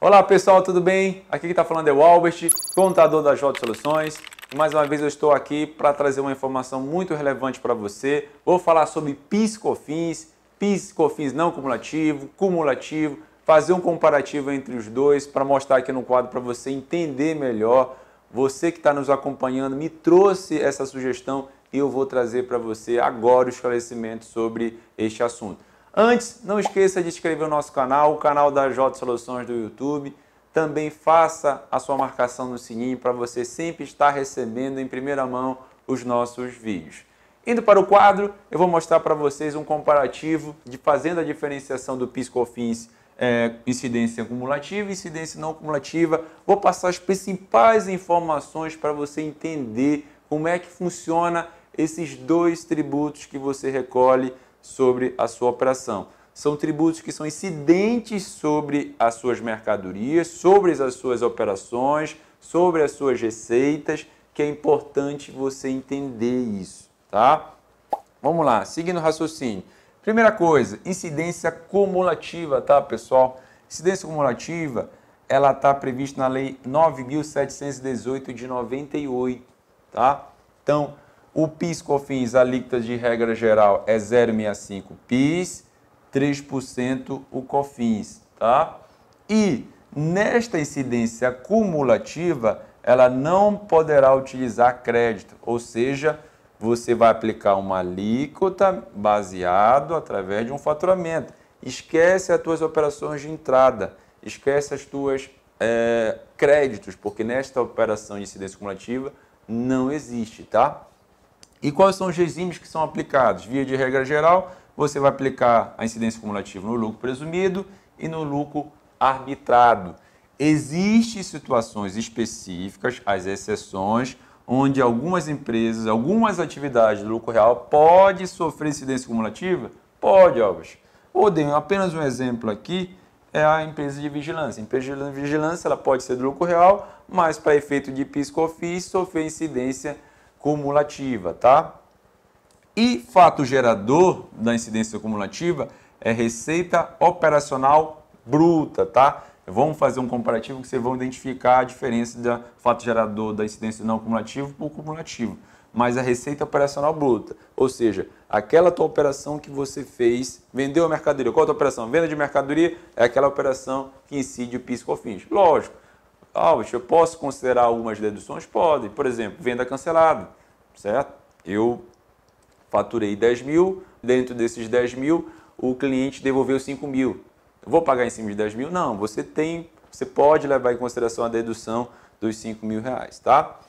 Olá pessoal, tudo bem? Aqui quem está falando é o Albert, contador da J Soluções. E mais uma vez eu estou aqui para trazer uma informação muito relevante para você. Vou falar sobre PIS/COFINS, PIS/COFINS não cumulativo, cumulativo, fazer um comparativo entre os dois para mostrar aqui no quadro para você entender melhor. Você que está nos acompanhando me trouxe essa sugestão e eu vou trazer para você agora o esclarecimento sobre este assunto. Antes, não esqueça de inscrever no nosso canal, o canal da J Soluções do YouTube. Também faça a sua marcação no sininho para você sempre estar recebendo em primeira mão os nossos vídeos. Indo para o quadro, eu vou mostrar para vocês um comparativo de fazendo a diferenciação do PIS/COFINS, incidência cumulativa e incidência não cumulativa. Vou passar as principais informações para você entender como é que funciona esses dois tributos que você recolhe sobre a sua operação. São tributos que são incidentes sobre as suas mercadorias, sobre as suas operações, sobre as suas receitas, que é importante você entender isso, tá? Vamos lá, seguindo o raciocínio. Primeira coisa, incidência cumulativa, tá, pessoal? Incidência cumulativa, ela está prevista na Lei 9.718 de 98, tá? Então, o PIS/COFINS, alíquota de regra geral é 0,65 PIS, 3% o COFINS, tá? E nesta incidência cumulativa, ela não poderá utilizar crédito, ou seja, você vai aplicar uma alíquota baseado através de um faturamento. Esquece as tuas operações de entrada, esquece as tuas créditos, porque nesta operação de incidência cumulativa não existe, tá? E quais são os regimes que são aplicados? Via de regra geral, você vai aplicar a incidência cumulativa no lucro presumido e no lucro arbitrado. Existem situações específicas, as exceções, onde algumas empresas, algumas atividades do lucro real pode sofrer incidência cumulativa? Pode, Alves. Vou dar apenas um exemplo aqui, é a empresa de vigilância. A empresa de vigilância ela pode ser do lucro real, mas para efeito de PIS/COFINS sofrer incidência cumulativa, tá? E fato gerador da incidência cumulativa é receita operacional bruta, tá? Vamos fazer um comparativo que vocês vão identificar a diferença do fato gerador da incidência não cumulativo para o cumulativo. Mas a receita operacional bruta, ou seja, aquela tua operação que você fez, vendeu a mercadoria. Qual a tua operação? Venda de mercadoria é aquela operação que incide o PIS/COFINS. Lógico. Eu posso considerar algumas deduções? Pode. Por exemplo, venda cancelada, certo? Eu faturei 10 mil, dentro desses 10 mil, o cliente devolveu 5 mil. Eu vou pagar em cima de 10 mil? Não, você pode levar em consideração a dedução dos 5 mil reais, tá?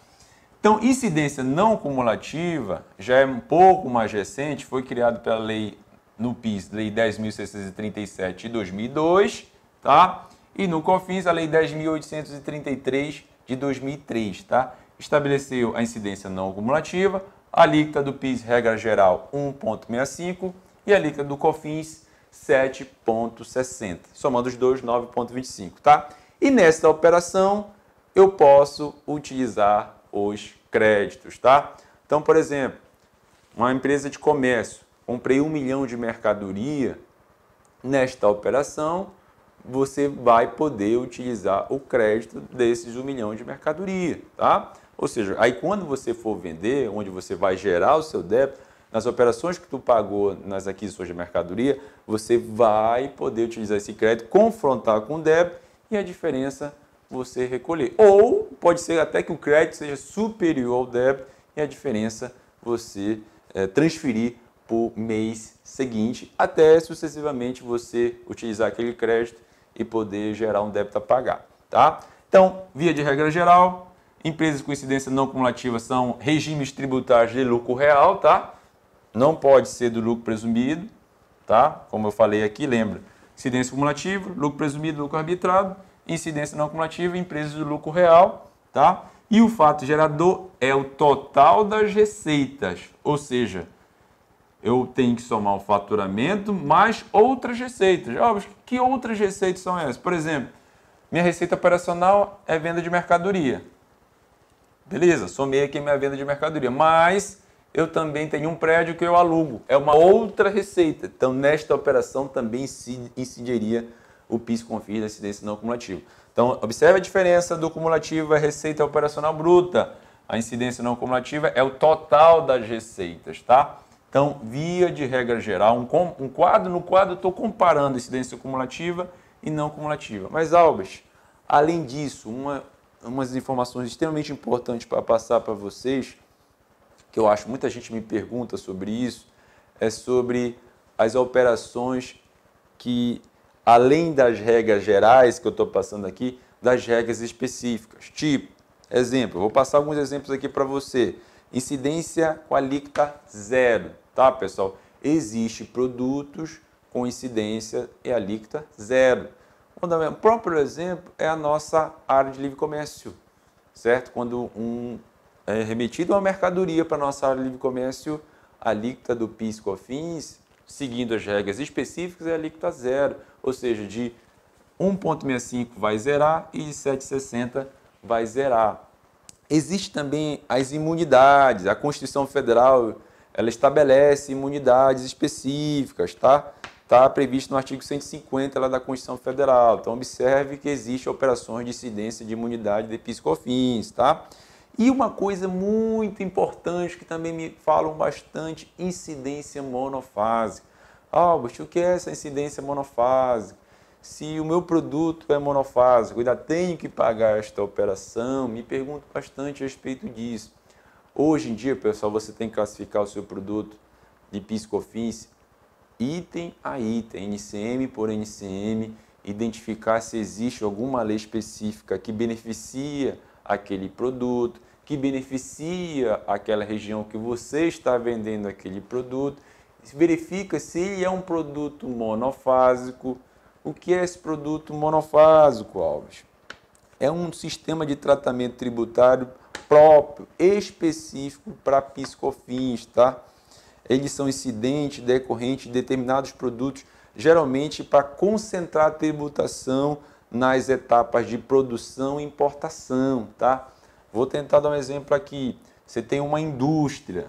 Então, incidência não cumulativa já é um pouco mais recente, foi criado pela lei no PIS, Lei 10.637 de 2002, tá? E no COFINS, a Lei 10.833 de 2003, tá? Estabeleceu a incidência não cumulativa, a alíquota do PIS, regra geral, 1,65 e a alíquota do COFINS, 7,60. Somando os dois, 9,25, tá? E nesta operação, eu posso utilizar os créditos, tá? Então, por exemplo, uma empresa de comércio, comprei 1 milhão de mercadoria, nesta operação, você vai poder utilizar o crédito desses 1 milhão de mercadoria, tá? Ou seja, aí quando você for vender, onde você vai gerar o seu débito, nas operações que tu pagou nas aquisições de mercadoria, você vai poder utilizar esse crédito, confrontar com o débito e a diferença você recolher. Ou pode ser até que o crédito seja superior ao débito e a diferença você transferir para o mês seguinte, até sucessivamente você utilizar aquele crédito e poder gerar um débito a pagar, tá? Então, via de regra geral, empresas com incidência não cumulativa são regimes tributários de lucro real, tá? Não pode ser do lucro presumido, tá? Como eu falei aqui, lembra? Incidência cumulativa, lucro presumido, lucro arbitrado, incidência não cumulativa, empresas do lucro real, tá? E o fato gerador é o total das receitas, ou seja, eu tenho que somar o faturamento mais outras receitas. Que outras receitas são essas? Por exemplo, minha receita operacional é venda de mercadoria. Beleza, somei aqui minha venda de mercadoria, mas eu também tenho um prédio que eu alugo. É uma outra receita. Então, nesta operação também incidiria o PIS/COFINS da incidência não cumulativa. Então, observe a diferença do cumulativo é receita operacional bruta. A incidência não cumulativa é o total das receitas, tá? Então, via de regra geral, no quadro eu estou comparando incidência cumulativa e não cumulativa. Mas, Albert, além disso, umas informações extremamente importantes para passar para vocês, que eu acho muita gente me pergunta sobre isso, é sobre as operações que, além das regras gerais que eu estou passando aqui, das regras específicas. Tipo, exemplo, vou passar alguns exemplos aqui para você. Incidência com alíquota zero, tá, pessoal? Existem produtos com incidência e alíquota zero. O próprio exemplo é a nossa área de livre comércio, certo? Quando é remetido uma mercadoria para a nossa área de livre comércio, a alíquota do PIS/COFINS, seguindo as regras específicas, é a alíquota zero, ou seja, de 1,65 vai zerar e de 7,60 vai zerar. Existe também as imunidades. A Constituição Federal ela estabelece imunidades específicas, tá? Está previsto no artigo 150 lá da Constituição Federal. Então, observe que existem operações de incidência de imunidade de PIS/COFINS, tá? E uma coisa muito importante que também me falam bastante, incidência monofásica. Albert, o que é essa incidência monofásica? Se o meu produto é monofásico, eu ainda tenho que pagar esta operação? Me pergunto bastante a respeito disso. Hoje em dia, pessoal, você tem que classificar o seu produto de PIS/COFINS item a item, NCM por NCM, identificar se existe alguma lei específica que beneficia aquele produto, que beneficia aquela região que você está vendendo aquele produto. Verifica se ele é um produto monofásico. O que é esse produto monofásico, Alves? É um sistema de tratamento tributário próprio, específico para PIS/COFINS, tá? Eles são incidentes decorrentes de determinados produtos, geralmente para concentrar a tributação nas etapas de produção e importação, tá? Vou tentar dar um exemplo aqui. Você tem uma indústria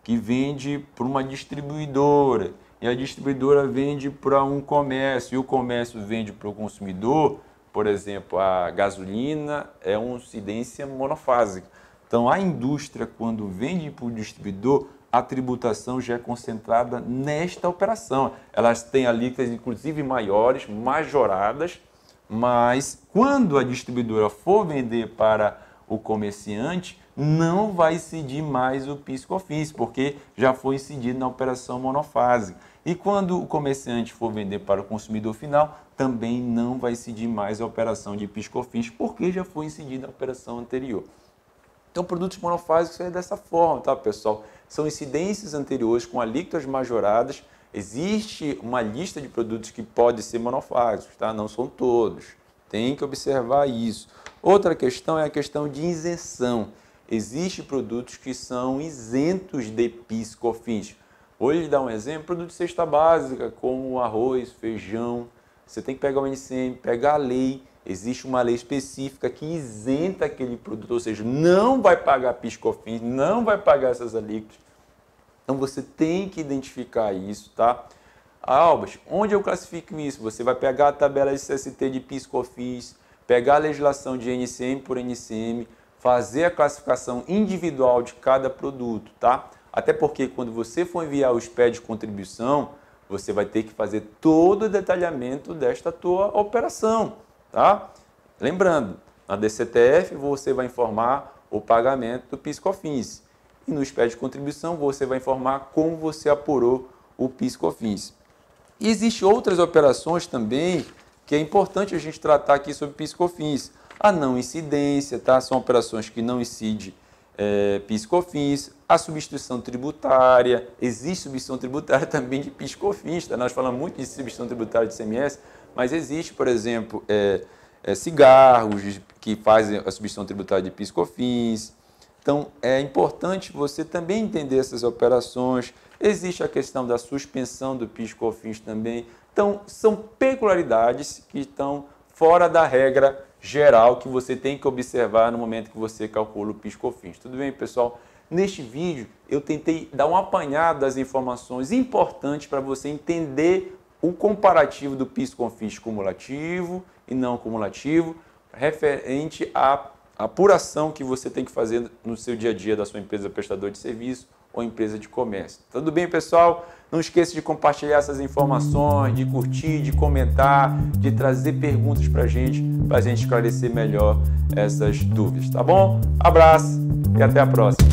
que vende para uma distribuidora e a distribuidora vende para um comércio e o comércio vende para o consumidor. Por exemplo, a gasolina é uma incidência monofásica. Então, a indústria, quando vende para o distribuidor, a tributação já é concentrada nesta operação. Elas têm alíquotas, inclusive, maiores, majoradas, mas quando a distribuidora for vender para o comerciante, não vai incidir mais o PIS/COFINS, porque já foi incidido na operação monofásica. E quando o comerciante for vender para o consumidor final, também não vai incidir mais a operação de PIS/COFINS, porque já foi incidida na operação anterior. Então, produtos monofásicos é dessa forma, tá, pessoal? São incidências anteriores com alíquotas majoradas. Existe uma lista de produtos que podem ser monofásicos, tá? Não são todos. Tem que observar isso. Outra questão é a questão de isenção. Existem produtos que são isentos de PIS/COFINS. Vou lhe dar um exemplo, produto de cesta básica, como arroz, feijão. Você tem que pegar o NCM, pegar a lei. Existe uma lei específica que isenta aquele produto, ou seja, não vai pagar PIS/COFINS, não vai pagar essas alíquotas. Então, você tem que identificar isso, tá? Albert, onde eu classifico isso? Você vai pegar a tabela de CST de PIS/COFINS, pegar a legislação de NCM por NCM, fazer a classificação individual de cada produto, tá? Até porque quando você for enviar o SPED de contribuição, você vai ter que fazer todo o detalhamento desta tua operação, tá? Lembrando, na DCTF você vai informar o pagamento do PIS/COFINS e no SPED de contribuição você vai informar como você apurou o PIS/COFINS. E existem outras operações também que é importante a gente tratar aqui sobre PIS/COFINS. A não incidência, tá? São operações que não incidem PIS/COFINS. A substituição tributária, existe substituição tributária também de PIS/COFINS, tá? Nós falamos muito de substituição tributária de ICMS, mas existe, por exemplo, cigarros que fazem a substituição tributária de PIS/COFINS. Então, é importante você também entender essas operações. Existe a questão da suspensão do PIS/COFINS também. Então, são peculiaridades que estão fora da regra geral que você tem que observar no momento que você calcula o PIS/COFINS. Tudo bem, pessoal? Neste vídeo, eu tentei dar um apanhado das informações importantes para você entender o comparativo do PIS/COFINS cumulativo e não cumulativo, referente à apuração que você tem que fazer no seu dia a dia da sua empresa prestadora de serviço ou empresa de comércio. Tudo bem, pessoal? Não esqueça de compartilhar essas informações, de curtir, de comentar, de trazer perguntas para a gente esclarecer melhor essas dúvidas, tá bom? Abraço e até a próxima!